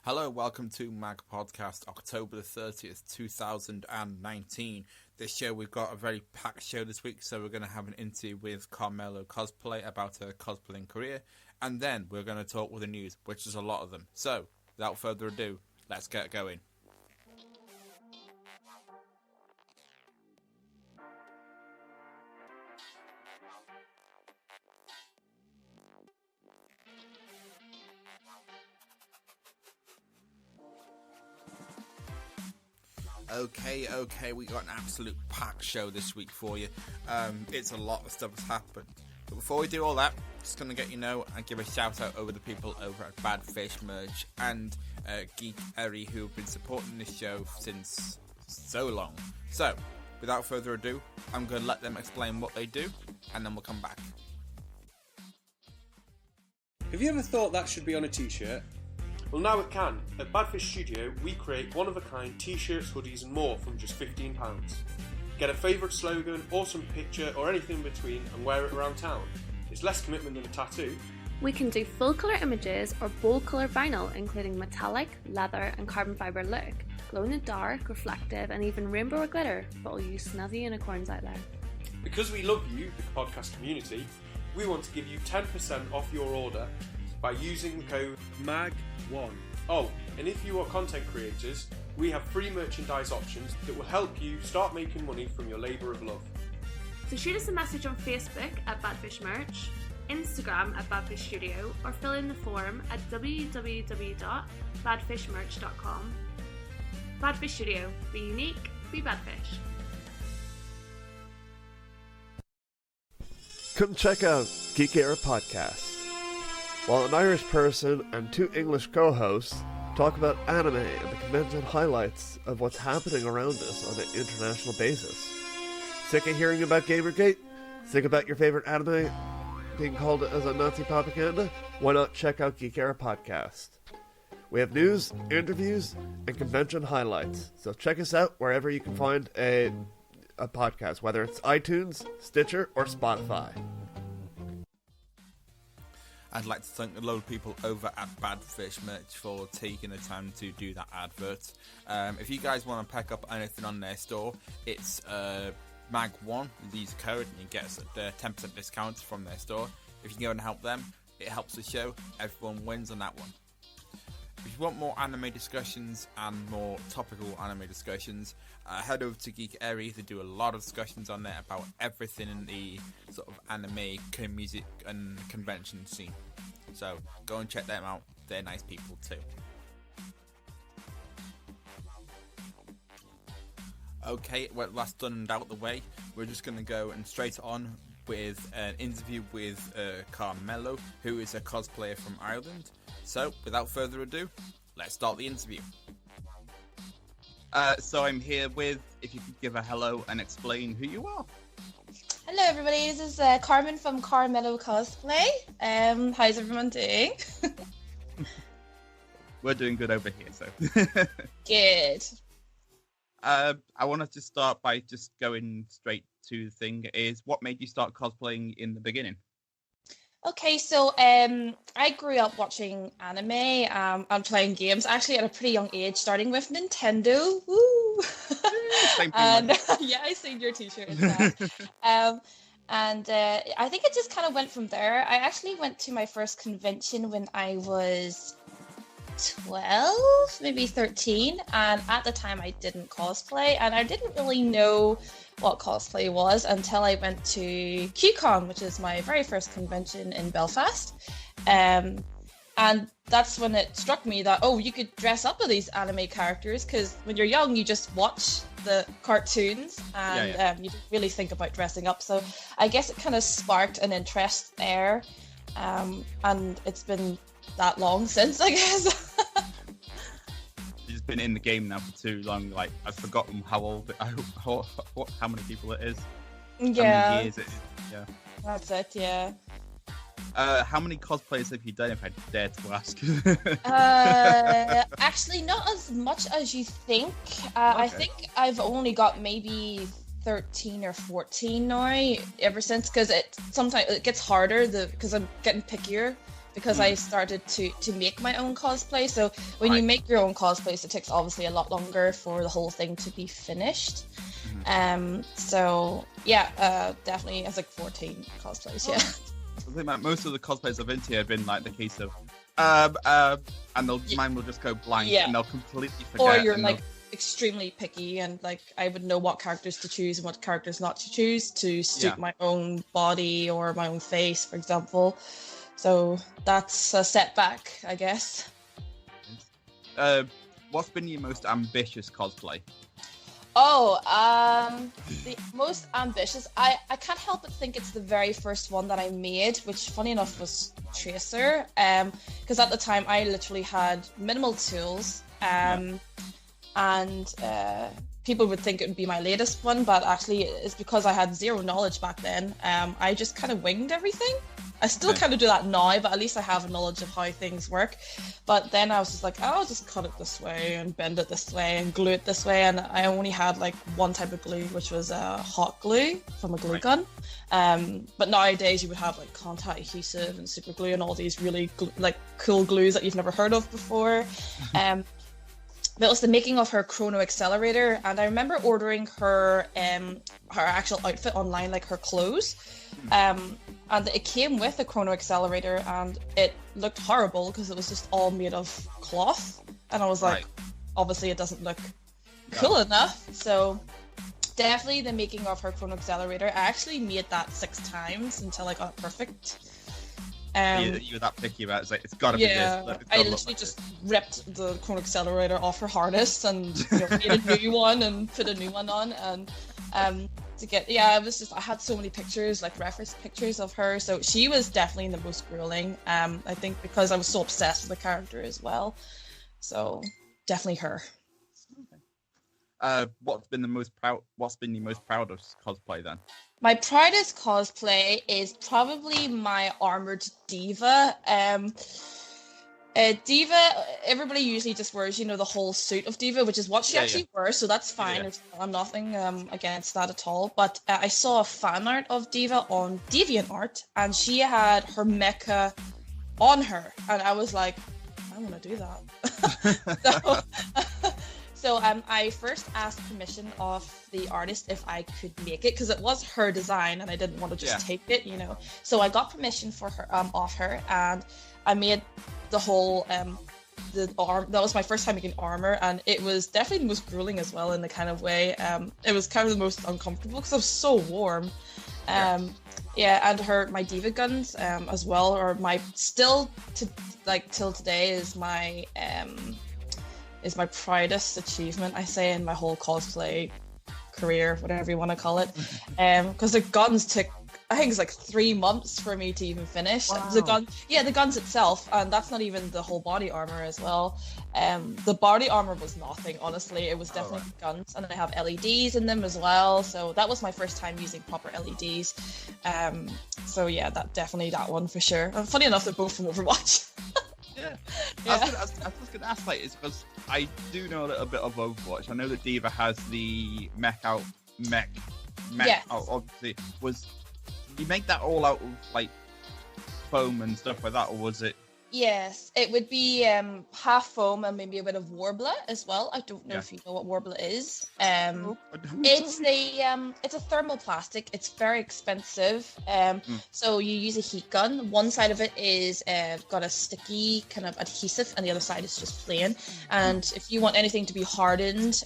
Hello, welcome to Mag Podcast, October the 30th, 2019. This show, we've got a very packed show this week, so we're going to have an interview with Carmello-cosplay about her cosplaying career, and then we're going to talk with the news, which is a lot of them. So, without further ado, let's get going. Okay, we got an absolute packed show this week for you. It's a lot of stuff that's happened. But before we do all that, just going to get you know and give a shout out over the people over at Bad Fish Merch and Geek Erie who have been supporting this show since so long. So, without further ado, I'm going to let them explain what they do, and then we'll come back. Have you ever thought that should be on a t-shirt? Well, now it can. At Badfish Studio, we create one-of-a-kind t-shirts, hoodies and more from just £15. Get a favourite slogan, awesome picture or anything in between and wear it around town. It's less commitment than a tattoo. We can do full colour images or bold colour vinyl, including metallic, leather and carbon fibre look, glow in the dark, reflective and even rainbow or glitter for all you snazzy unicorns out there. Because we love you, the podcast community, we want to give you 10% off your order by using the code MAG1. Oh, and if you are content creators, we have free merchandise options that will help you start making money from your labour of love. So shoot us a message on Facebook at Badfish Merch, Instagram at Badfish Studio, or fill in the form at www.badfishmerch.com. Badfish Studio. Be unique, be badfish. Come check out Geek Erie podcast. While an Irish person and two English co-hosts talk about anime and the convention highlights of what's happening around us on an international basis. Sick of hearing about Gamergate? Sick about your favorite anime being called as a Nazi propaganda? Why not check out Geek Erie podcast? We have news, interviews, and convention highlights. So check us out wherever you can find a podcast, whether it's iTunes, Stitcher, or Spotify. I'd like to thank a lot of people over at Bad Fish Merch for taking the time to do that advert. If you guys want to pick up anything on their store, it's MAG1. Use the code and you get the 10% discount from their store. If you can go and help them, it helps the show. Everyone wins on that one. If you want more anime discussions and more topical anime discussions, head over to Geek Erie. They do a lot of discussions on there about everything in the sort of anime, music and convention scene. So go and check them out. They're nice people too. Okay, well, that's done and out the way. We're just going to go and straight on with an interview with Carmello, who is a cosplayer from Ireland. So, without further ado, let's start the interview. So I'm here with, if you could give a hello and explain who you are. Hello everybody, this is Carmen from Caramello-cosplay. How's everyone doing? We're doing good over here, so. Good. I wanted to start by just going straight to the thing, is what made you start cosplaying in the beginning? Okay, so I grew up watching anime and playing games, actually at a pretty young age, starting with Nintendo. Woo! And yeah, I seen your t-shirt in that. And I think it just kind of went from there. I actually went to my first convention when I was 12, maybe 13, and at the time I didn't cosplay, and I didn't really know what cosplay was until I went to QCon, which is my very first convention in Belfast. And that's when it struck me that, oh, you could dress up as these anime characters, because when you're young, you just watch the cartoons and you don't really think about dressing up. So I guess it kind of sparked an interest there. And it's been that long since, I guess. You've been in the game now for too long. Like, I've forgotten how many people it is. Yeah. How many years it is. Yeah. That's it, yeah. How many cosplays have you done, if I dare to ask? Actually, not as much as you think. Okay. I think I've only got maybe 13 or 14 now, ever since, because sometimes it gets harder because I'm getting pickier because I started to make my own cosplay. So when you make your own cosplays, it takes obviously a lot longer for the whole thing to be finished. So yeah, definitely it's like 14 cosplays. Yeah. I think that most of the cosplays I've been to have been like the case of and mine will just go blank and they'll completely forget. Or you're like extremely picky and like I would know what characters to choose and what characters not to choose to suit my own body or my own face, for example. So that's a setback, I guess. What's been your most ambitious cosplay? The most ambitious, I can't help but think it's the very first one that I made, which funny enough was Tracer, because at the time I literally had minimal tools, and people would think it would be my latest one, but actually it's because I had zero knowledge back then. I just kind of winged everything. I still kind of do that now, but at least I have a knowledge of how things work. But then I was just like, I'll just cut it this way and bend it this way and glue it this way. And I only had like one type of glue, which was hot glue from a glue gun. But nowadays you would have like contact adhesive and super glue and all these really like cool glues that you've never heard of before. But it was the making of her chrono accelerator, and I remember ordering her actual outfit online, like her clothes. And it came with a chrono accelerator, and it looked horrible because it was just all made of cloth. And I was like, obviously it doesn't look cool enough. So definitely the making of her chrono accelerator. I actually made that 6 times until I got it perfect. You were that picky about it. It's like, it's gotta be this. I literally just ripped the chrono accelerator off her harness and made a new one and put a new one on. And it was just, I had so many pictures, like reference pictures of her. So she was definitely the most grueling. I think because I was so obsessed with the character as well. So definitely her. What's been your most proudest cosplay then? My proudest cosplay is probably my armored diva. Diva, everybody usually just wears, the whole suit of Diva, which is what she actually wears, so that's fine. Yeah. I'm nothing against that at all. But I saw a fan art of Diva on DeviantArt, and she had her mecha on her, and I was like, I want to do that. So I first asked permission of the artist if I could make it, because it was her design, and I didn't want to just take it, So I got permission for her off her, and I made the whole the arm. That was my first time making armor, and it was definitely the most grueling as well in the kind of way. It was kind of the most uncomfortable because I was so warm. And my diva guns as well, or my till today is my proudest achievement, I say, in my whole cosplay career, whatever you want to call it. Because the guns took, I think it's like 3 months for me to even finish. Wow. The guns itself, and that's not even the whole body armor as well. The body armor was nothing, honestly. It was definitely guns, and I have LEDs in them as well. So that was my first time using proper LEDs. So yeah, that one for sure. And funny enough, they're both from Overwatch. I was going to ask, is because I do know a little bit of Overwatch. I know that Diva has the mech. Yes. Obviously, did you make that all out of like foam and stuff like that, or was it? Yes, it would be half foam and maybe a bit of Warbler as well. I don't know if you know what Warbler is. It's a thermoplastic. It's very expensive. So you use a heat gun. One side of it is got a sticky kind of adhesive, and the other side is just plain. And if you want anything to be hardened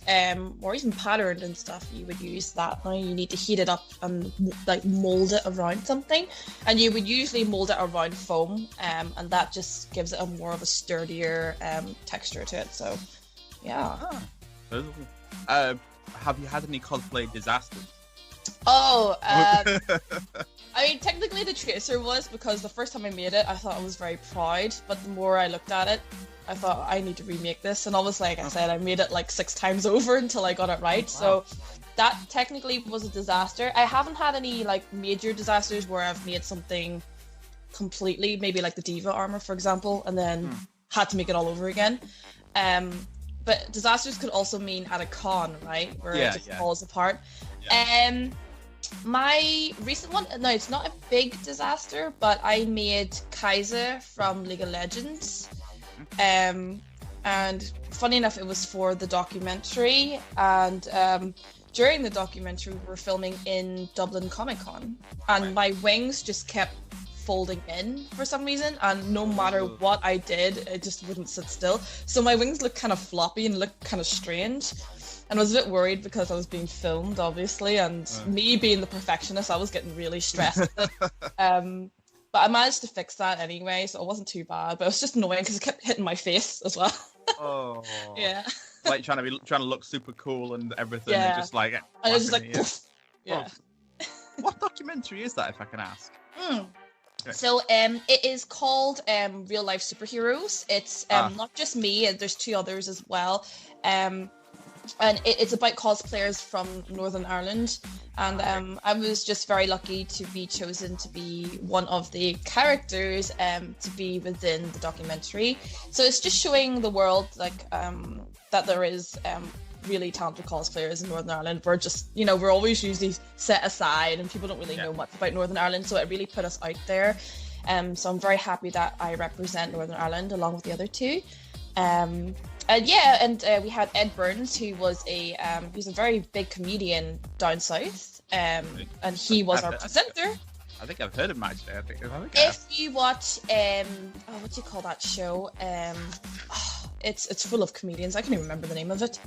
or even patterned and stuff, you would use that. Now you need to heat it up and like mold it around something, and you would usually mold it around foam, and that just gives it a more of a sturdier texture to it. So have you had any cosplay disasters? I mean, technically the Tracer was, because the first time I made it I thought I was very proud, but the more I looked at it I thought I need to remake this, and obviously, like I said, I made it like 6 times over until I got it right. So that technically was a disaster. I haven't had any like major disasters where I've made something completely, maybe like the Diva armor, for example, and then had to make it all over again. But disasters could also mean at a con, right, where it just falls apart. My recent one, no, it's not a big disaster, but I made Kaiser from League of Legends. And funny enough, it was for the documentary, and during the documentary, we were filming in Dublin Comic Con, and my wings just kept folding in for some reason, and no matter what I did, it just wouldn't sit still. So my wings looked kind of floppy and looked kind of strange. And I was a bit worried because I was being filmed, obviously, and me being the perfectionist, I was getting really stressed. But I managed to fix that anyway, so it wasn't too bad. But it was just annoying because it kept hitting my face as well. Oh. Yeah. Like trying to look super cool and everything, and just like. And it was just like, poof. Yeah. Oh. What documentary is that, if I can ask? Okay. So it is called Real Life Superheroes. It's not just me, there's 2 others as well. And it's about cosplayers from Northern Ireland, and I was just very lucky to be chosen to be one of the characters to be within the documentary. So it's just showing the world like that there is really talented cosplayers in Northern Ireland. We're just, we're always usually set aside and people don't really know much about Northern Ireland, so it really put us out there. So I'm very happy that I represent Northern Ireland along with the other 2. We had Ed Burns, who was he's a very big comedian down south, and he was our presenter. I think I've heard of him actually. If you watch, what do you call that show? It's full of comedians. I can't even remember the name of it.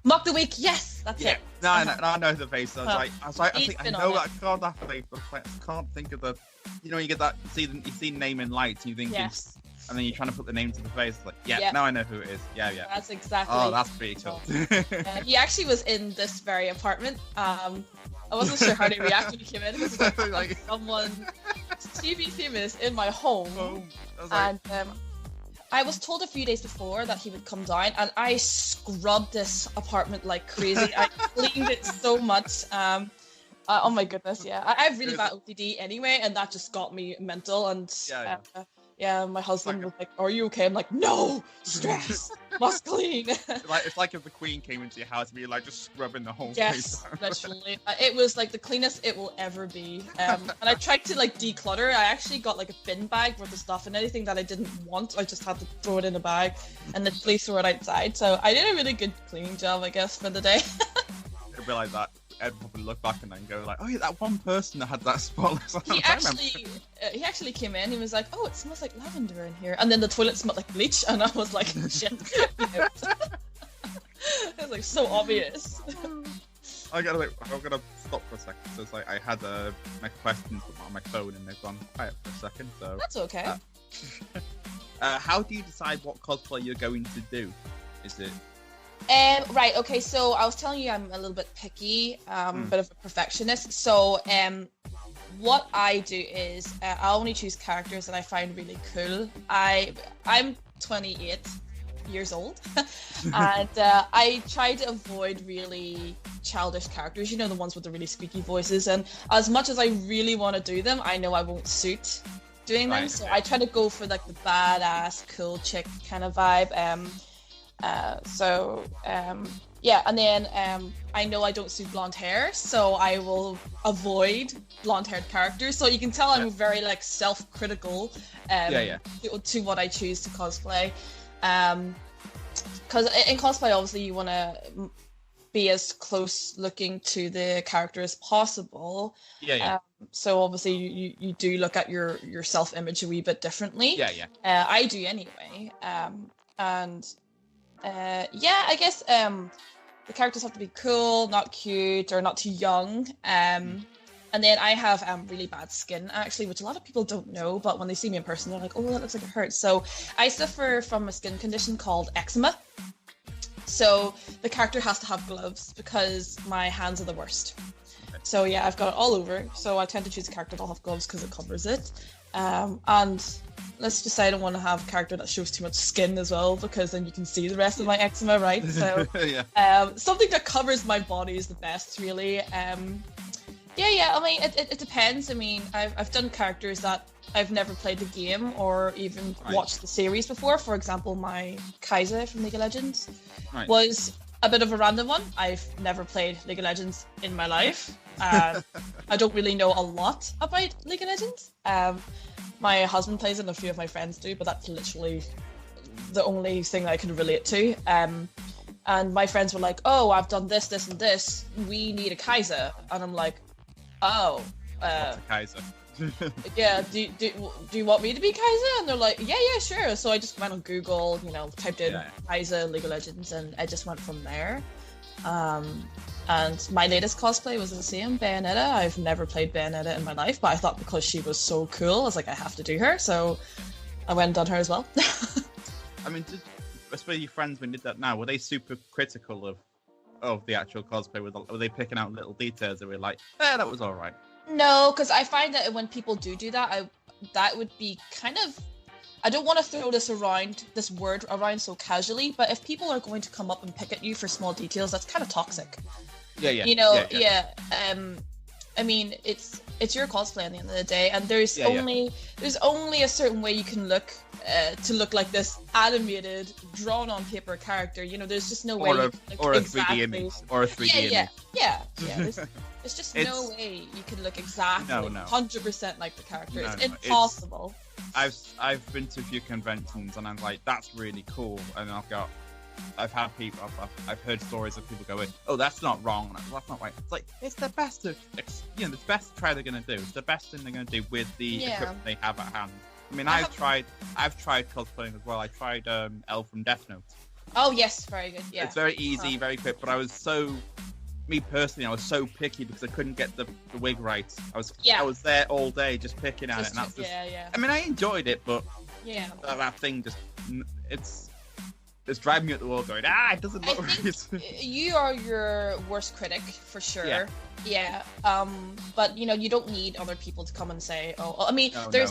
Mock the Week. Yes, that's it. No, I know the face. I think I know that. I can't think of the. You get that. You see name in lights, and you think. Yes. And then you're trying to put the name to the face. Like, now I know who it is. Yeah. That's exactly. Oh, that's pretty cool. He actually was in this very apartment. I wasn't sure how to react when he came in. It was like someone TV famous in my home. And I was told a few days before that he would come down, and I scrubbed this apartment like crazy. I cleaned it so much. Oh my goodness, yeah. I have really bad OCD anyway, and that just got me mental. And my husband was like, "Are you okay?" I'm like, "No, stress, must clean." It's like if the Queen came into your house and you're like just scrubbing the whole place. Yes, literally. It was like the cleanest it will ever be. And I tried to like declutter. I actually got like a bin bag worth of stuff, and anything that I didn't want, I just had to throw it in a bag and literally throw it outside. So I did a really good cleaning job, I guess, for the day. It'd be like that. Ed probably look back and then go like, "Oh yeah, that one person that had that spot." He actually came in. He was like, "Oh, it smells like lavender in here," and then the toilet smelled like bleach, and I was like, "Shit!" It was like so obvious. I'm gonna stop for a second. So it's like I had my questions on my phone and they've gone quiet for a second. So that's okay. How do you decide what cosplay you're going to do? Is it? Right, okay, so I was telling you I'm a little bit picky, bit of a perfectionist. So what I do is I only choose characters that I find really cool. I'm 28 years old, and I try to avoid really childish characters, the ones with the really squeaky voices. And as much as I really want to do them, I know I won't suit doing them. So I try to go for like the badass, cool chick kind of vibe. And then I know I don't suit blonde hair, so I will avoid blonde-haired characters. So you can tell I'm very like self-critical to what I choose to cosplay. Because in cosplay, obviously, you want to be as close looking to the character as possible. So obviously, you do look at your self-image a wee bit differently. I do anyway. I guess the characters have to be cool, not cute, or not too young. And then I have really bad skin, actually, which a lot of people don't know, but when they see me in person, they're like, "Oh, that looks like it hurts." So I suffer from a skin condition called eczema. So the character has to have gloves because my hands are the worst. So yeah, I've got it all over. So I tend to choose a character that'll have gloves because it covers it. And let's just say I don't want to have a character that shows too much skin as well, because then you can see the rest of my eczema, right? So something that covers my body is the best, really. I mean, it depends. I mean, I've done characters that I've never played the game or even watched the series before. For example, my Kaiser from League of Legends was a bit of a random one. I've never played League of Legends in my life. I don't really know a lot about League of Legends. My husband plays it and a few of my friends do, but that's literally the only thing I can relate to. And my friends were like, oh, I've done this, this, and this. We need a Kaiser. And I'm like, oh. What's a Kaiser? Yeah, do you want me to be Kaiser? And they're like, yeah, sure. So I just went on Google, typed in Kaiser League of Legends, and I just went from there. And my latest cosplay was the same, Bayonetta. I've never played Bayonetta in my life, but I thought because she was so cool, I was like, I have to do her. So I went and done her as well. I mean, especially your friends when you did that now, were they super critical of the actual cosplay? Were they picking out little details that were like, that was all right? No, because I find that when people do that, that would be kind of... I don't want to throw this word around so casually, but if people are going to come up and pick at you for small details, that's kind of toxic. Yeah. I mean, it's your cosplay at the end of the day, and there's only a certain way you can look to lolook like this animated, drawn on paper character. There's just no way. Or a 3D image. Or a 3D image. Yeah. There's just no way you can look exactly 100% like the character. It's impossible. I've been to a few conventions and I'm like, that's really cool, and I've heard stories of people going, oh, that's not wrong, that's not right. It's like, it's the best the best try they're gonna do. It's the best thing they're gonna do with the equipment they have at hand. I mean, I've tried cosplaying as well. I tried Elle from Death Note. Oh yes, very good. Yeah, it's very easy, very quick, but I was so picky because I couldn't get the wig right. I was there all day just picking at it, and that's just, I mean, I enjoyed it, but that thing it's driving me at the wall going, it doesn't look right. You are your worst critic for sure. Yeah. But you don't need other people to come and say, oh, I mean, there's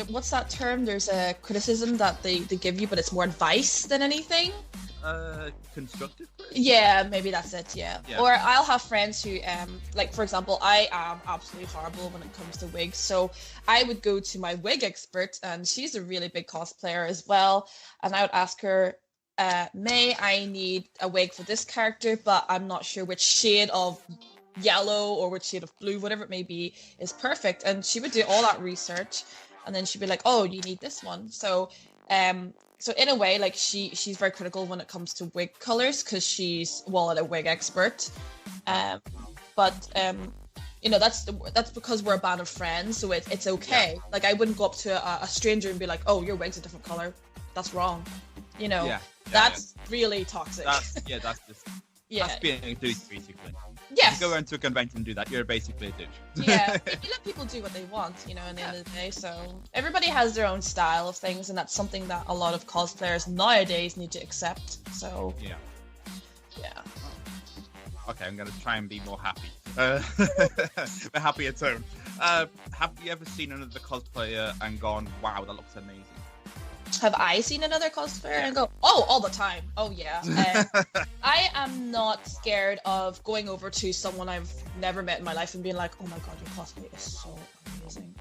what's that term? There's a criticism that they give you, but it's more advice than anything. Constructive criticism? Yeah, maybe that's it. Yeah. Or I'll have friends who like, for example, I am absolutely horrible when it comes to wigs, so I would go to my wig expert, and she's a really big cosplayer as well, and I would ask her, May, I need a wig for this character, but I'm not sure which shade of yellow or which shade of blue, whatever it may be, is perfect. And she would do all that research, and then she'd be like, oh, you need this one. So in a way, like, she's very critical when it comes to wig colors, because she's a wig expert. But that's because we're a band of friends, so it's okay. Yeah. Like, I wouldn't go up to a stranger and be like, oh, your wig's a different color. That's wrong. That's really toxic. That's being a douche, basically. Yes. If you go around to a convention and do that, you're basically a douche. Yeah, you let people do what they want, at the end of the day. So everybody has their own style of things, and that's something that a lot of cosplayers nowadays need to accept. So yeah. Okay, I'm gonna try and be more happy. A happier tone. Have you ever seen another cosplayer and gone, wow, that looks amazing? Have I seen another cosplayer and go, oh, all the time? Oh, yeah. I am not scared of going over to someone I've never met in my life and being like, oh my god, your cosplay is so amazing.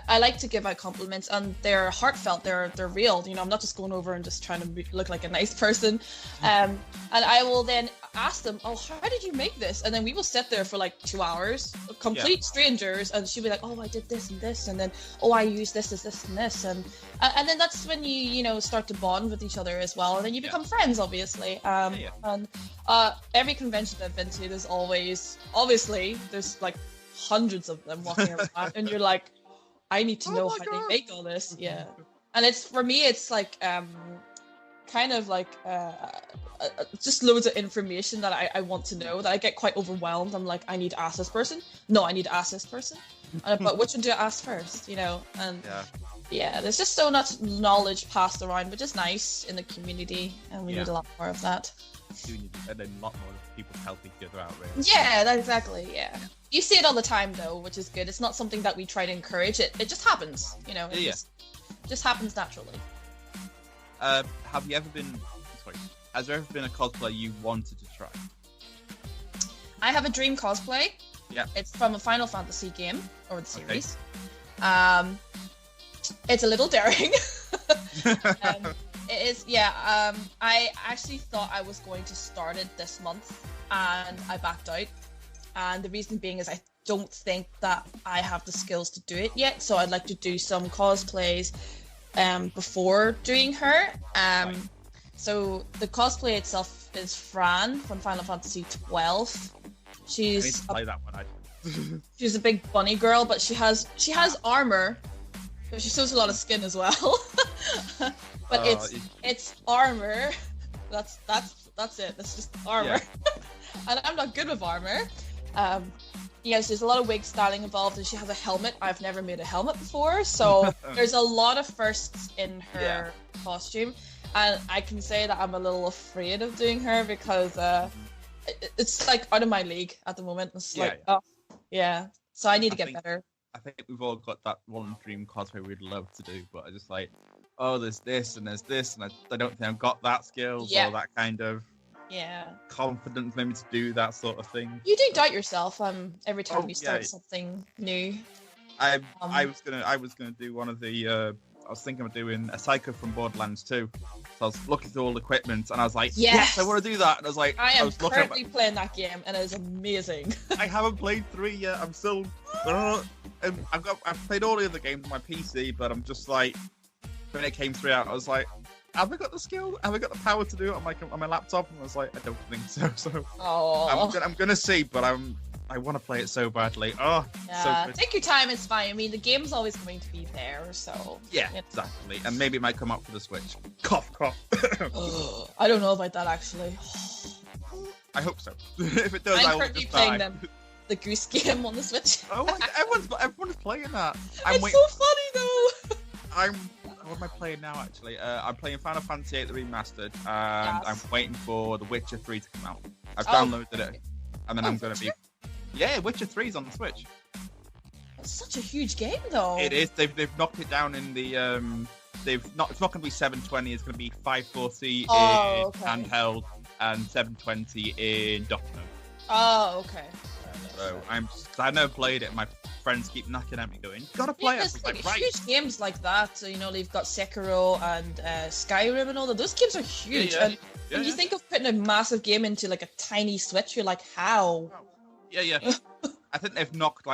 I like to give out compliments, and they're heartfelt, they're real. I'm not just going over and just trying to look like a nice person. And I will then ask them, oh, how did you make this? And then we will sit there for like 2 hours, complete strangers, and she'll be like, oh, I did this and this, and then, oh, I used this and this, and then that's when you start to bond with each other as well, and then you become friends, obviously. And every convention I've been to, there's obviously there's like hundreds of them walking around, and you're like, I need to know how they make all this. And for me it's like kind of like just loads of information that I want to know, that I get quite overwhelmed. I'm like, I need to ask this person. No, I need to ask this person. But which one do I ask first? And there's just so much knowledge passed around, which is nice in the community, and we need a lot more of that. And then a lot more people help each other out, really. Yeah, exactly. Yeah. You see it all the time, though, which is good. It's not something that we try to encourage. It just happens, It just happens naturally. Has there ever been a cosplay you wanted to try? I have a dream cosplay. Yeah. It's from a Final Fantasy game, or the series. Okay. It's a little daring. is. Yeah. I actually thought I was going to start it this month, and I backed out. And the reason being is I don't think that I have the skills to do it yet. So I'd like to do some cosplays before doing her. So the cosplay itself is Fran from Final Fantasy 12. I need to play that one. She's a big bunny girl, but she has armor. But she shows a lot of skin as well. But it's armor. That's it. That's just armor. Yeah. And I'm not good with armor. Yes, there's a lot of wig styling involved, and she has a helmet. I've never made a helmet before, so there's a lot of firsts in her costume. And I can say that I'm a little afraid of doing her because it's like out of my league at the moment. It's so I need to get better. I think we've all got that one dream cosplay we'd love to do, but I just like, oh, there's this and there's this, and I don't think I've got that skills or that kind of confidence maybe to do that sort of thing. You do doubt yourself every time you start something new. I was gonna do one of the I was thinking of doing a Psycho from Borderlands 2. So I was looking through all the equipment, and I was like, yes, I want to do that. And I was like, I am currently playing that game, and it is amazing. I haven't played 3 yet. I'm still, I've played all the other games on my PC, but I'm just like, when it came 3 out, I was like, have I got the skill? Have I got the power to do it on my laptop? And I was like, I don't think so. So I'm gonna see, but I want to play it so badly. Oh, so take your time. It's fine. I mean, the game's always going to be there, so exactly. And maybe it might come out for the Switch. Cough, cough. I don't know about that actually. I hope so. If it does, I'm currently playing the Goose Game on the Switch. Oh my God, everyone's playing that. It's so funny though. What am I playing now? Actually, I'm playing Final Fantasy VIII: The Remastered, and I'm waiting for The Witcher 3 to come out. I've downloaded it, and then I'm going to be. Yeah, Witcher 3 is on the Switch. It's such a huge game, though. It is. They've knocked it down in the. It's not going to be 720. It's going to be 540 in handheld and 720 in dock mode. Oh, okay. So I've never played it. My friends keep knocking at me, going, "You gotta play it." Like huge games like that. So they've got Sekiro and Skyrim and all that. Those games are huge. And when you think of putting a massive game into like a tiny Switch, you're like, how? Yeah. I think they've knocked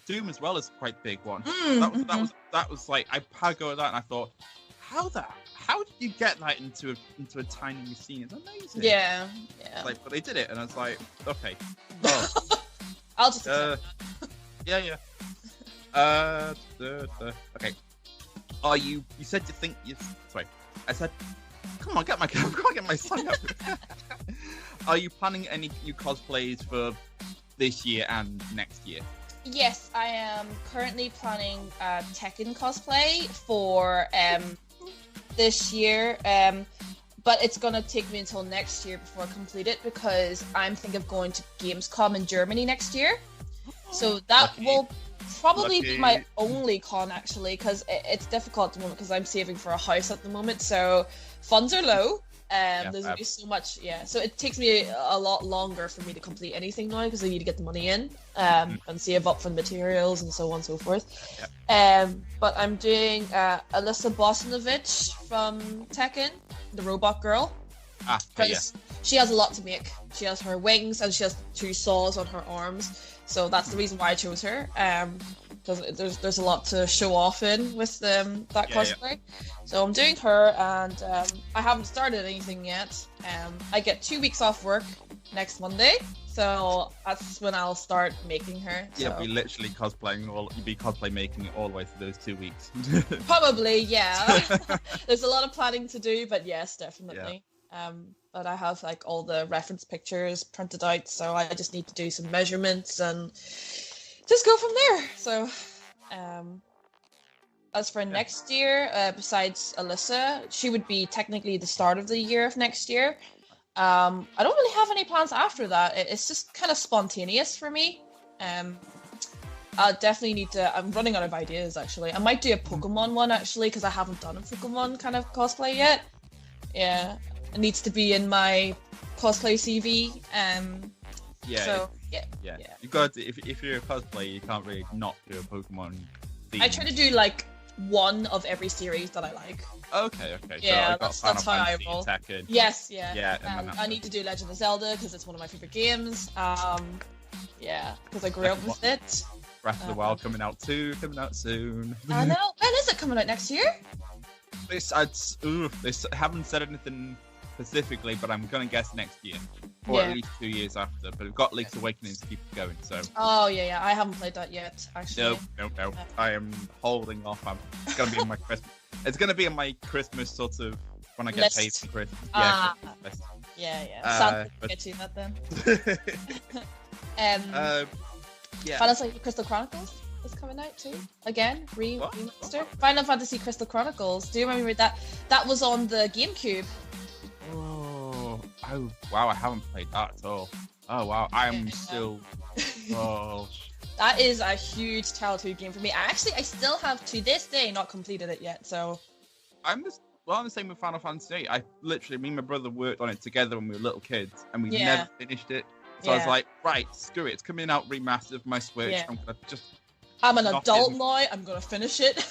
Doom as well is quite big one. That was like I go at that and I thought, how did you get that into a tiny machine? It's amazing. Yeah. But they did it, and I was like, okay. I'll just. Yeah. Okay. Are you? You said you think you. Sorry. I said, come on, get my son up. Are you planning any new cosplays for this year and next year? Yes, I am currently planning a Tekken cosplay for this year, but it's gonna take me until next year before I complete it because I'm thinking of going to Gamescom in Germany next year. So that will probably be my only con actually, because it's difficult at the moment because I'm saving for a house at the moment, so funds are low. There's only so much, so it takes me a lot longer for me to complete anything now because I need to get the money in and save up for the materials and so on and so forth. But I'm doing Alyssa Bosnovich from Tekken, the robot girl. She has a lot to make. She has her wings and she has 2 saws on her arms, so that's the reason why I chose her. Because there's a lot to show off in with that cosplay. So I'm doing her, and I haven't started anything yet. I get 2 weeks off work next Monday, so that's when I'll start making her. You'll be literally cosplaying you'll be cosplay making it all the way through those 2 weeks. Probably, yeah. There's a lot of planning to do, but yes, definitely. But I have like all the reference pictures printed out, so I just need to do some measurements and just go from there. So as for next year, besides Alyssa, she would be technically the start of the year of next year. I don't really have any plans after that. It's just kind of spontaneous for me. I definitely need to. I'm running out of ideas actually. I might do a Pokemon one actually because I haven't done a Pokemon kind of cosplay yet. Yeah, it needs to be in my cosplay CV. You got to, if you're a cosplayer, you can't really not do a Pokemon theme. I try to do like one of every series that I like. Okay. Yeah, So that's how I roll. Yes, yeah. Yeah. I need to do Legend of Zelda because it's one of my favorite games. Yeah, because I grew up with it. Breath of the Wild coming out soon. I know. When is it coming out next year? They haven't said anything specifically, but I'm gonna guess next year, or at least 2 years after. But we've got Link's Awakening to keep it going. So. Oh yeah. I haven't played that yet. Actually. No. I am holding off. It's gonna be in my Christmas. It's gonna be in my Christmas sort of when I get paid for Christmas. Yeah. Santa can get you that then. Final Fantasy Crystal Chronicles is coming out too. Again, remaster. Final Fantasy Crystal Chronicles. Do you remember that? That was on the GameCube. Oh wow! I haven't played that at all. Oh wow! I am still. Oh. That is a huge childhood game for me. I still have to this day not completed it yet. So. I'm the same with Final Fantasy. Me and my brother worked on it together when we were little kids, and we never finished it. So I was like, right, screw it. It's coming out remastered for my Switch. Yeah. I'm an adult now. I'm gonna finish it.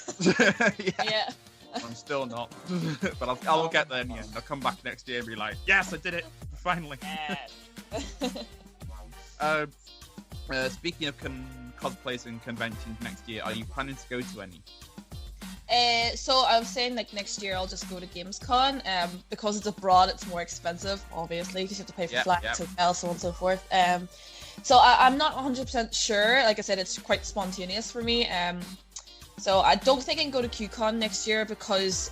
Yeah. I'm still not, but I'll get there in the end. I'll come back next year and be like, yes, I did it finally. Yes. Speaking of cosplays and conventions next year, are you planning to go to any? So I was saying next year I'll just go to Gamescom. Because it's abroad, it's more expensive, obviously, because you have to pay for flights, hotels, so on and so forth. So I'm not 100% sure. Like I said, it's quite spontaneous for me. So I don't think I can go to QCon next year because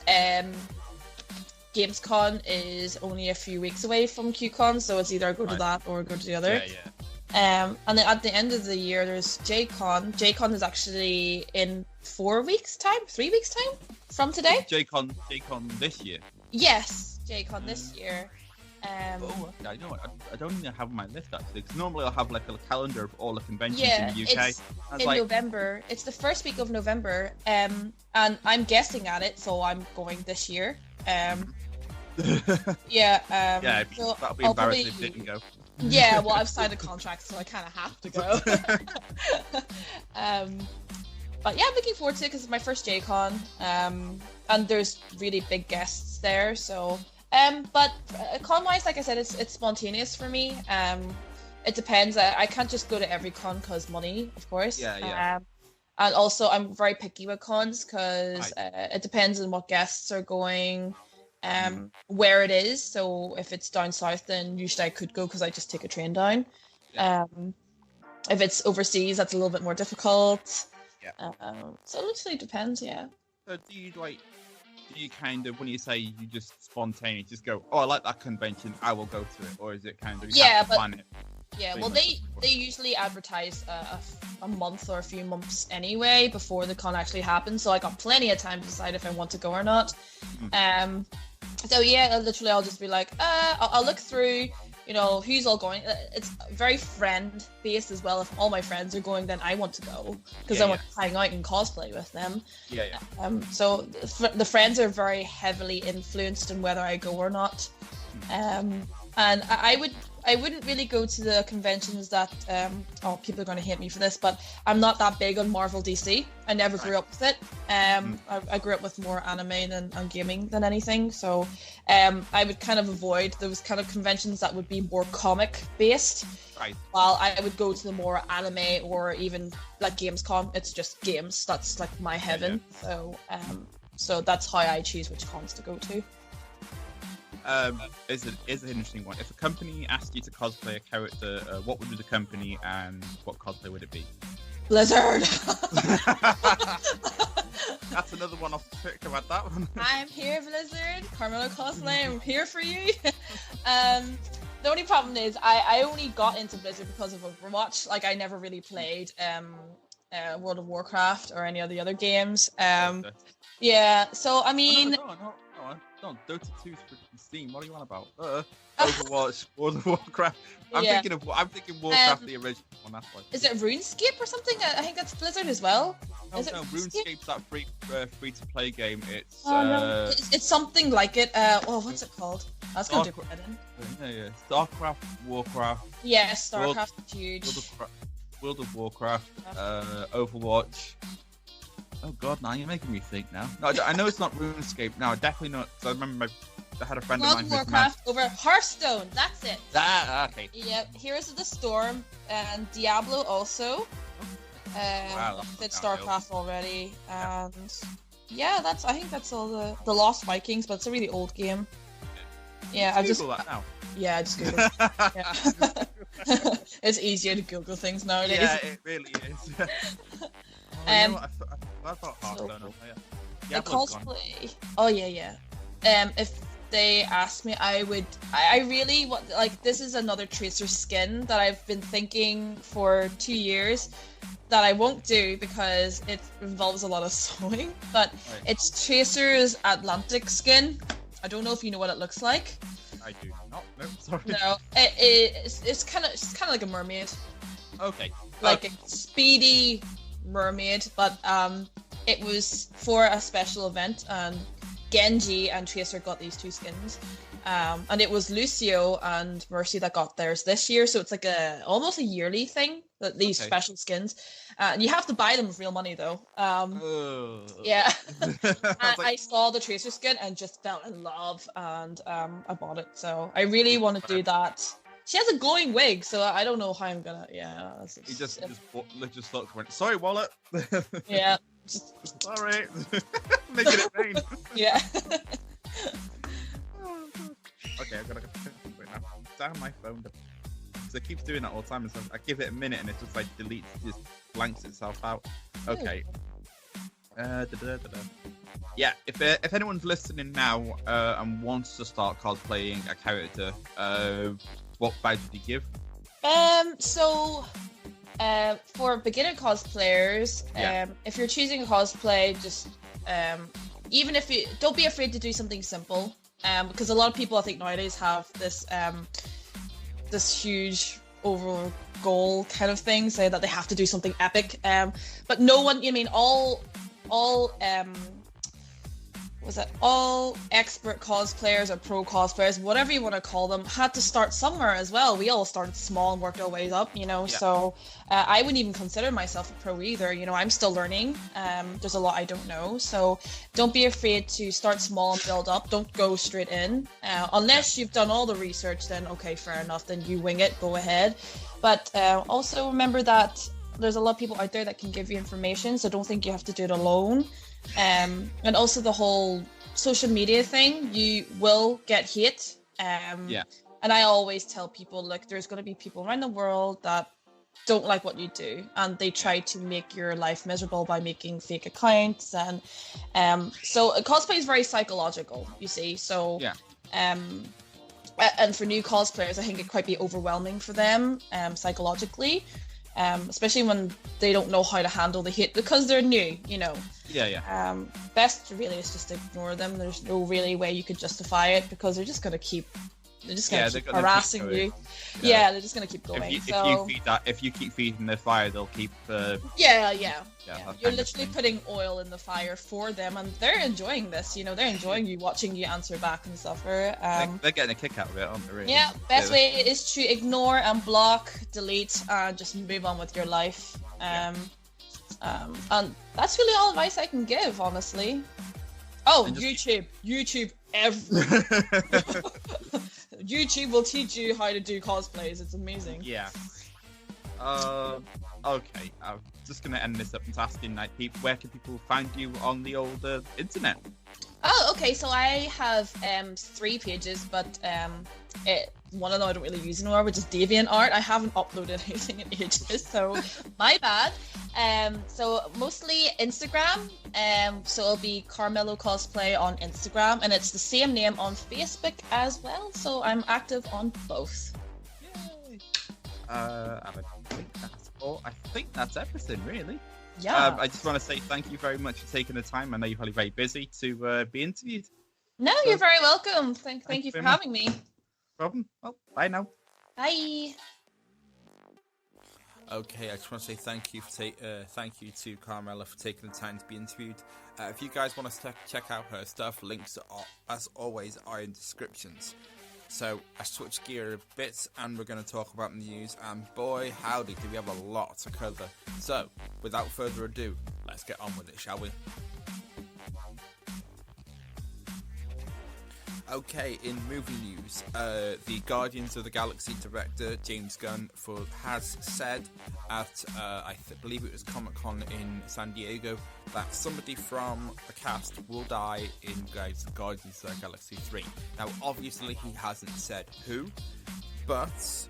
Gamescom is only a few weeks away from QCon, so it's either I go to that or go to the other. And then at the end of the year, there's JCon. JCon is actually in 3 weeks time from today. JCon this year? Yes, JCon this year. I know what, I don't even have my list actually, because normally I'll have like a calendar of all the conventions in the UK. It's in November. It's the first week of November, and I'm guessing at it, so I'm going this year. So that'll be embarrassing if it didn't go. Yeah, well, I've signed a contract, so I kind of have to go. But yeah, I'm looking forward to it because it's my first JCon, and there's really big guests there. So, but con-wise, like I said, it's spontaneous for me. It depends. I can't just go to every con because money, of course. Yeah. And also, I'm very picky with cons because it depends on what guests are going. Where it is, so if it's down south, then usually I could go because I just take a train down. If it's overseas, that's a little bit more difficult. So it literally depends. So do you kind of, when you say you just spontaneous, just go, oh, I like that convention, I will go to it, or is it kind of plan it? Yeah, well, they usually advertise a month or a few months anyway before the con actually happens, so I got plenty of time to decide if I want to go or not. So yeah, literally I'll just be like, I'll look through, who's all going. It's very friend based as well. If all my friends are going, then I want to go because I want to hang out and cosplay with them. So the friends are very heavily influenced in whether I go or not. And I wouldn't really go to the conventions that people are going to hate me for this, but I'm not that big on Marvel DC. I never grew up with it. I grew up with more anime and gaming than anything, so I would kind of avoid those kind of conventions that would be more comic based. While I would go to the more anime or even like Gamescom. It's just games. That's like my heaven. So that's how I choose which cons to go to. Is an interesting one. If a company asked you to cosplay a character, what would be the company and what cosplay would it be? Blizzard. That's another one off the pick about that one. I'm here, Blizzard. Carmello-cosplay. I'm here for you. The only problem is I only got into Blizzard because of Overwatch. Like I never really played World of Warcraft or any of the other games. So I mean. No, Dota 2's for Steam. What are you on about? Overwatch, World of Warcraft. I'm thinking Warcraft, the original one. That's why. Is it RuneScape or something? I think that's Blizzard as well. No, RuneScape's that free to play game. It's it's something like it. What's it called? That's gonna do it in. StarCraft, Warcraft. Yeah, StarCraft is huge. World of Warcraft, Overwatch. Oh god, now you're making me think now. No, I know it's not RuneScape. No, definitely not. So I remember I had a friend of mine who Warcraft over Hearthstone. That's it. Okay. Yep. Heroes of the Storm and Diablo also. Wow, did StarCraft already, and yeah, I think that's all the Lost Vikings, but it's a really old game. Yeah, I just Google that now. Yeah, I just Googled. Yeah. It's easier to Google things nowadays. Yeah, it really is. I thought Hearthstone. The cosplay. Oh yeah. If they asked me, I really want, like, this is another Tracer skin that I've been thinking for 2 years that I won't do because it involves a lot of sewing, but it's Tracer's Atlantic skin. I don't know if you know what it looks like. I do not. No, sorry. No, it's kind of like a mermaid. Okay. Like a speedy mermaid, but it was for a special event, and Genji and Tracer got these two skins. And it was Lucio and Mercy that got theirs this year, so it's like almost a yearly thing, these special skins. You have to buy them with real money though. Yeah. I saw the Tracer skin and just fell in love, and I bought it. So I really want to do that. She has a glowing wig, so I don't know how I'm gonna. Yeah. He just looked, went, sorry, wallet. Yeah. Sorry. Making it rain. Yeah. Okay, I've got to go now. Down my phone. So it keeps doing that all the time. So I give it a minute and it just like deletes, just blanks itself out. Okay. Yeah, if anyone's listening now and wants to start cosplaying a character, what advice would you give? So for beginner cosplayers, if you're choosing a cosplay, just even if you don't be afraid to do something simple. Because a lot of people, I think, nowadays have this this huge overall goal kind of thing, say that they have to do something epic. But no one, all expert cosplayers or pro cosplayers, whatever you want to call them, had to start somewhere as well. We all started small and worked our ways up, so I wouldn't even consider myself a pro either. I'm still learning. There's a lot I don't know, so don't be afraid to start small and build up. Don't go straight in unless you've done all the research. Then okay, fair enough, then you wing it, go ahead. But also remember that there's a lot of people out there that can give you information, so don't think you have to do it alone. And also the whole social media thing, you will get hate. And I always tell people, look, there's going to be people around the world that don't like what you do, and they try to make your life miserable by making fake accounts. And so cosplay is very psychological, you see. So and for new cosplayers, I think it quite be overwhelming for them psychologically. Especially when they don't know how to handle the hate because they're new, Best really is just ignore them. There's no really way you could justify it because they're just gonna keep harassing you. Yeah, they're just gonna keep going. If you keep feeding the fire, they'll keep. You're literally putting oil in the fire for them, and they're enjoying this. They're enjoying you, watching you answer back and suffer. They're getting a kick out of it, aren't they? Really? Yeah. Best way is to ignore and block, delete, and just move on with your life. And that's really all advice I can give, honestly. Oh, YouTube YouTube will teach you how to do cosplays. It's amazing. Yeah. Okay. I'm just gonna end this up and asking, where can people find you on the old internet? Oh, okay. So I have 3 pages, but one of them I don't really use anymore, which is DeviantArt. I haven't uploaded anything in ages, so my bad. So mostly Instagram. So it'll be Caramello-cosplay on Instagram, and it's the same name on Facebook as well. So I'm active on both. Yay! I think that's everything, really. Yeah. I just want to say thank you very much for taking the time. I know you're probably very busy to be interviewed. No, you're very welcome. Thank you for having me. No problem. Well, bye now. Bye. Okay, I just want to say thank you to Carmella for taking the time to be interviewed. If you guys want to check out her stuff, links as always are in descriptions. So I switched gear a bit, and we're going to talk about news. And boy, howdy, do we have a lot to cover. So without further ado, let's let's get on with it, shall we? Okay, in movie news, the Guardians of the Galaxy director, James Gunn, has said at, I believe it was Comic-Con in San Diego, that somebody from the cast will die in Guardians of the Galaxy 3. Now, obviously, he hasn't said who, but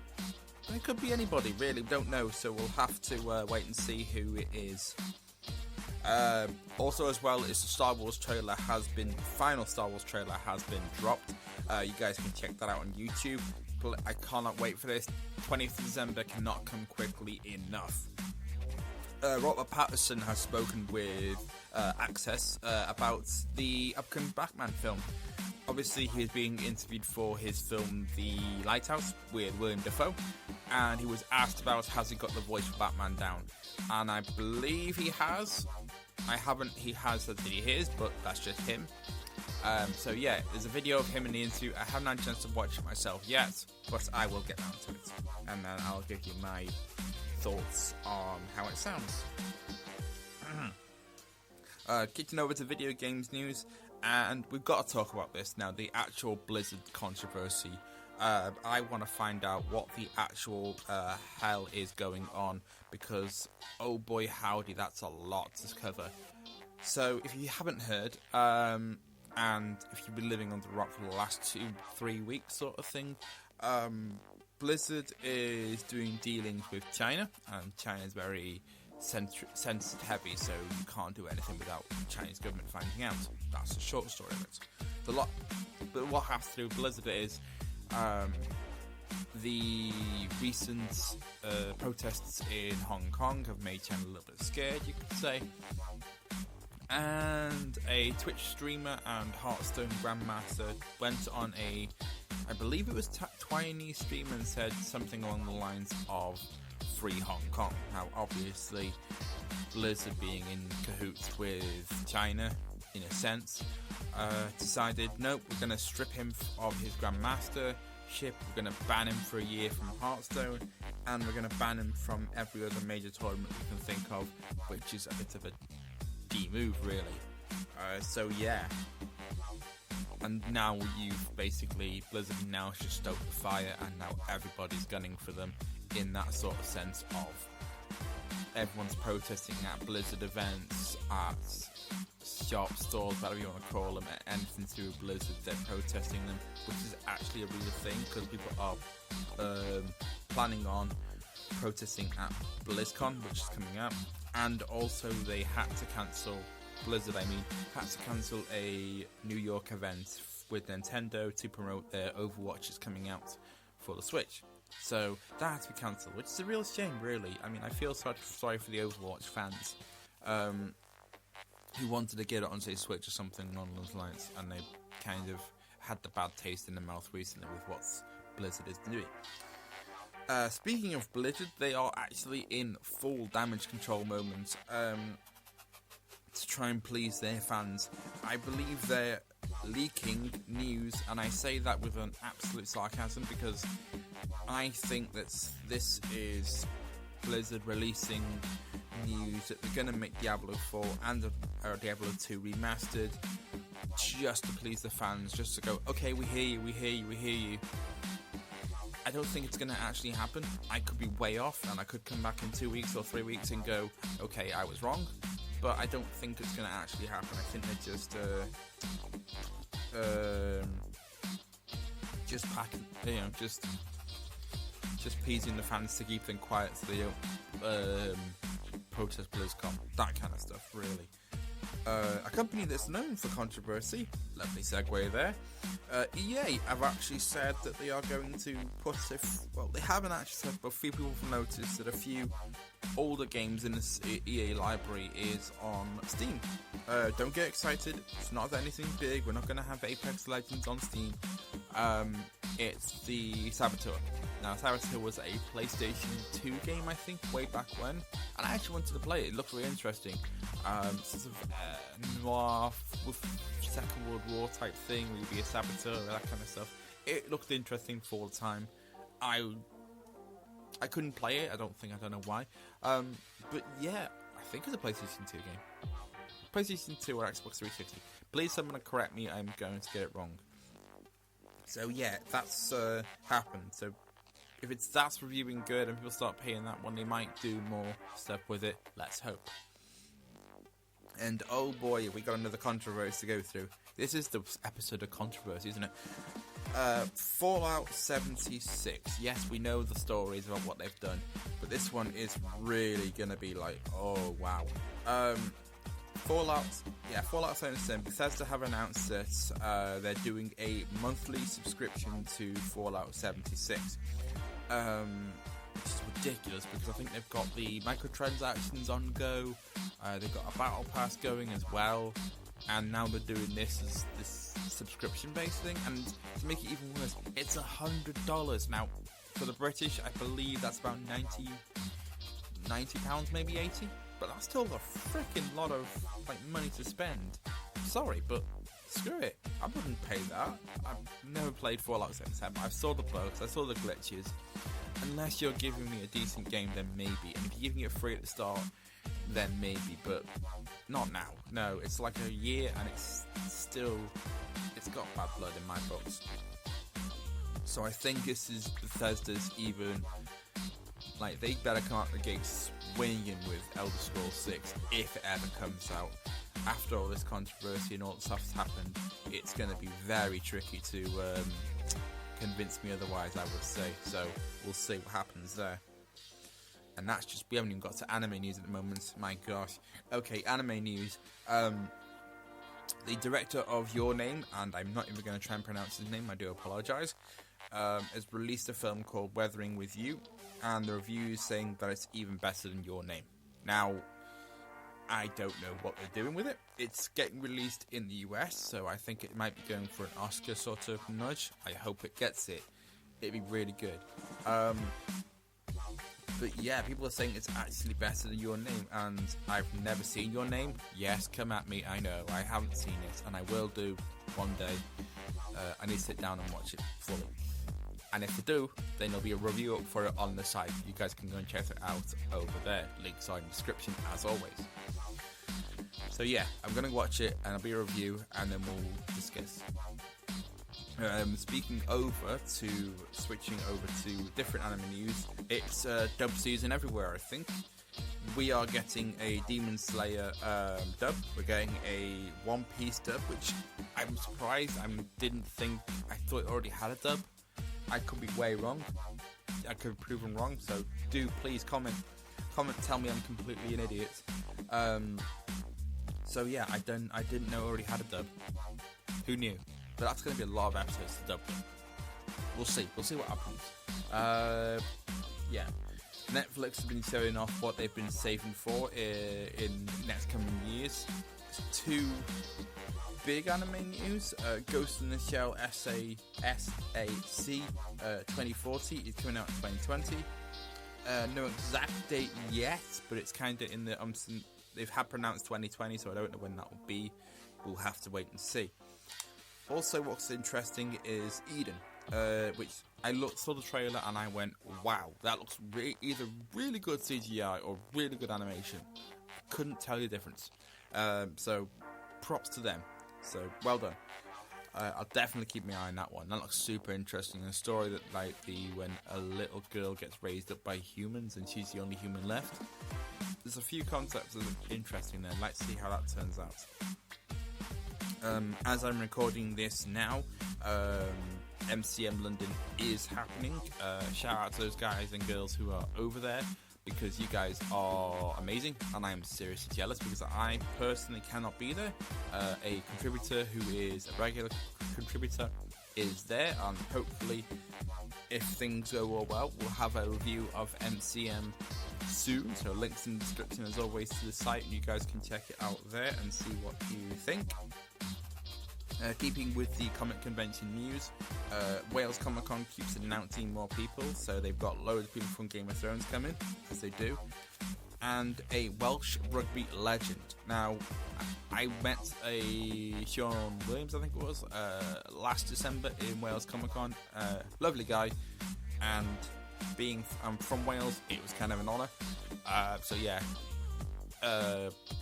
it could be anybody, really, we don't know, so we'll have to wait and see who it is. Also, as well, is the final Star Wars trailer has been dropped. You guys can check that out on YouTube. I cannot wait for this. 20th of December cannot come quickly enough. Robert Pattinson has spoken with Access about the upcoming Batman film. Obviously, he is being interviewed for his film The Lighthouse with William Dafoe, and he was asked about has he got the voice for Batman down, and I believe he has. He has said that he is, but that's just him. So yeah, there's a video of him in the interview. I haven't had a chance to watch it myself yet, but I will get round to it, and then I'll give you my thoughts on how it sounds. Kicking over to video games news, and we've got to talk about this now, the actual Blizzard controversy. I want to find out what the actual hell is going on, because oh boy howdy, that's a lot to cover. So if you haven't heard, and if you've been living under a rock for the last 2-3 weeks sort of thing, Blizzard is doing dealings with China, and China's very censored heavy, so you can't do anything without the Chinese government finding out. That's the short story of it. But what has to do with Blizzard is the recent protests in Hong Kong have made China a little bit scared, you could say. And a Twitch streamer and Hearthstone Grandmaster went on I believe it was Twiiter stream, and said something along the lines of Free Hong Kong. Now, obviously, Blizzard being in cahoots with China, in a sense, decided, nope, we're going to strip him of his Grandmastership, we're going to ban him for a year from Hearthstone, and we're going to ban him from every other major tournament we can think of, which is a bit of a D-move, really. So yeah. And now Blizzard now just stoked the fire, and now everybody's gunning for them in that sort of sense of everyone's protesting at Blizzard events, at shop stores, whatever you want to call them, anything to do with Blizzard, they're protesting them, which is actually a real thing, because people are planning on protesting at BlizzCon, which is coming up, and also they had to cancel, Blizzard had to cancel a New York event with Nintendo to promote their Overwatch is coming out for the Switch. So that had to be cancelled, which is a real shame, really. I mean, I feel sorry for the Overwatch fans who wanted to get it on, say, Switch or something along those lines, and they kind of had the bad taste in their mouth recently with what Blizzard is doing. Speaking of Blizzard, they are actually in full damage control moments to try and please their fans. I believe they're leaking news, and I say that with an absolute sarcasm, because I think that this is Blizzard releasing news that they're going to make Diablo 4 and Diablo 2 remastered just to please the fans, just to go, okay, we hear you, we hear you, we hear you. I don't think it's going to actually happen. I could be way off, and I could come back in 2 weeks or 3 weeks and go, okay, I was wrong. But I don't think it's going to actually happen. I think they're just appeasing the fans to keep them quiet so they don't protest BlizzCon. That kind of stuff, really. A company that's known for controversy, lovely segue there, EA have actually said that they are going to put they haven't actually said, but a few people have noticed that a few older games in the EA library is on Steam. Don't get excited, it's not anything big, we're not going to have Apex Legends on Steam. It's the Saboteur. Now, Saboteur was a PlayStation 2 game, I think, way back when, and I actually wanted to play it. It looked really interesting. Sort of noir with Second World War type thing, where you'd be a saboteur, that kind of stuff. It looked interesting for the time. I couldn't play it, I don't know why. But yeah, I think it's a PlayStation 2 game. PlayStation 2 or Xbox 360. Please someone correct me, I'm going to get it wrong. So yeah, that's happened. So if that's reviewing good and people start paying that one, they might do more stuff with it. Let's hope. And oh boy, we got another controversy to go through. This is the episode of controversy, isn't it? Fallout 76. Yes, we know the stories about what they've done, but this one is really gonna be like, oh wow. Fallout 77. Bethesda have announced that they're doing a monthly subscription to Fallout 76. Which is ridiculous because I think they've got the microtransactions on go. They've got a battle pass going as well, and now they're doing this subscription-based thing. And to make it even worse, it's $100 now. For the British, I believe that's about £90, maybe 80. But that's still a freaking lot of money to spend. Sorry, but screw it. I wouldn't pay that. I've never played Fallout 77. I saw the bugs, I saw the glitches. Unless you're giving me a decent game, then maybe. And if you're giving it free at the start, then maybe. But not now. No, it's like a year and it's got bad blood in my books. So I think this is Bethesda's even... they better come out the gate swinging with Elder Scrolls 6 if it ever comes out. After all this controversy and all the stuff's happened, it's going to be very tricky to convince me otherwise, I would say. So we'll see what happens there. And that's just, we haven't even got to anime news at the moment. My gosh. Okay, anime news. The director of Your Name, and I'm not even going to try and pronounce his name, I do apologise, has released a film called Weathering With You, and the reviews saying that it's even better than Your Name. Now, I don't know what they're doing with it. It's getting released in the US, so I think it might be going for an Oscar sort of nudge. I hope it gets it. It'd be really good. But yeah, people are saying it's actually better than Your Name, and I've never seen Your Name. Yes, come at me, I know, I haven't seen it, and I will do one day. I need to sit down and watch it fully. And if I do, then there'll be a review up for it on the site. You guys can go and check it out over there. Links are in the description, as always. So yeah, I'm going to watch it, and it'll be a review, and then we'll discuss. Switching over to different anime news, it's dub season everywhere, I think. We are getting a Demon Slayer dub. We're getting a One Piece dub, which I'm surprised. I thought it already had a dub. I could be way wrong. I could be proven wrong, so do please comment, tell me I'm completely an idiot. So yeah, I didn't know it already had a dub. Who knew? But that's going to be a lot of episodes to dub. We'll see what happens. Yeah, Netflix has been showing off what they've been saving for in next coming years. It's two big anime news. Ghost in the Shell SAC 2040 is coming out in 2020. No exact date yet, but it's kind of in the they've had pronounced 2020, so I don't know when that will be. We'll have to wait and see. Also, what's interesting is Eden, which I saw the trailer and I went, wow, that looks either really good CGI or really good animation. I couldn't tell you the difference. So props to them. So well done. I'll definitely keep my eye on that one. That looks super interesting. A story that when a little girl gets raised up by humans and she's the only human left. There's a few concepts that look interesting there. Let's see how that turns out. As I'm recording this now, MCM London is happening. Shout out to those guys and girls who are over there, because you guys are amazing, and I am seriously jealous because I personally cannot be there. A contributor who is a regular contributor is there, and hopefully, if things go all well, we'll have a review of MCM soon. So links in the description as always to the site, and you guys can check it out there and see what you think. Keeping with the Comic Convention news, Wales Comic Con keeps announcing more people, so they've got loads of people from Game of Thrones coming, as they do, and a Welsh rugby legend. Now, I met a Sean Williams, I think it was, last December in Wales Comic Con. Lovely guy, and being from Wales, it was kind of an honour. So yeah,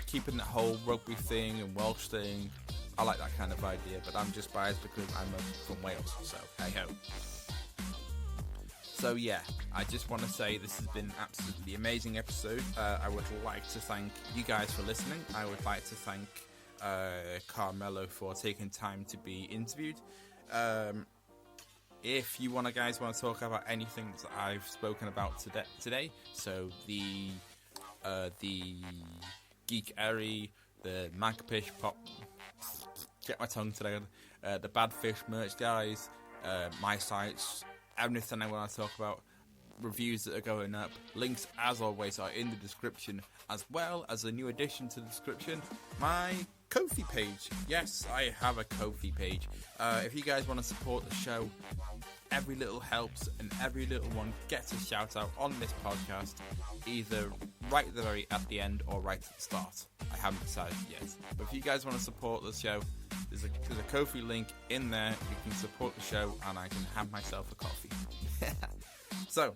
keeping that whole rugby thing and Welsh thing. I like that kind of idea, but I'm just biased because I'm from Wales, so hey ho. So yeah, I just want to say this has been an absolutely amazing episode. I would like to thank you guys for listening. I would like to thank Carmello for taking time to be interviewed. If you guys want to talk about anything that I've spoken about today, so the Geek Erie, the Magpish Pop, get my tongue today, the Badfish merch guys, my sites, everything I want to talk about, reviews that are going up, links as always are in the description, as well as a new addition to the description, my Ko-fi page. Yes, I have a Ko-fi page. If you guys want to support the show, every little helps and every little one gets a shout out on this podcast, either right at the end or right at the start. I haven't decided yet, but if you guys want to support the show, there's a Ko-fi link in there. You can support the show and I can have myself a coffee. So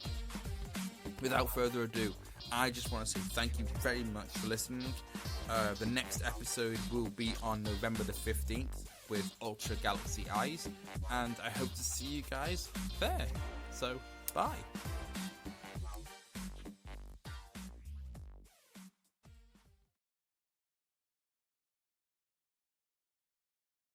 without further ado, I just want to say thank you very much for listening. The next episode will be on November the 15th with Ultra Galaxy Eyes, and I hope to see you guys there. So, bye.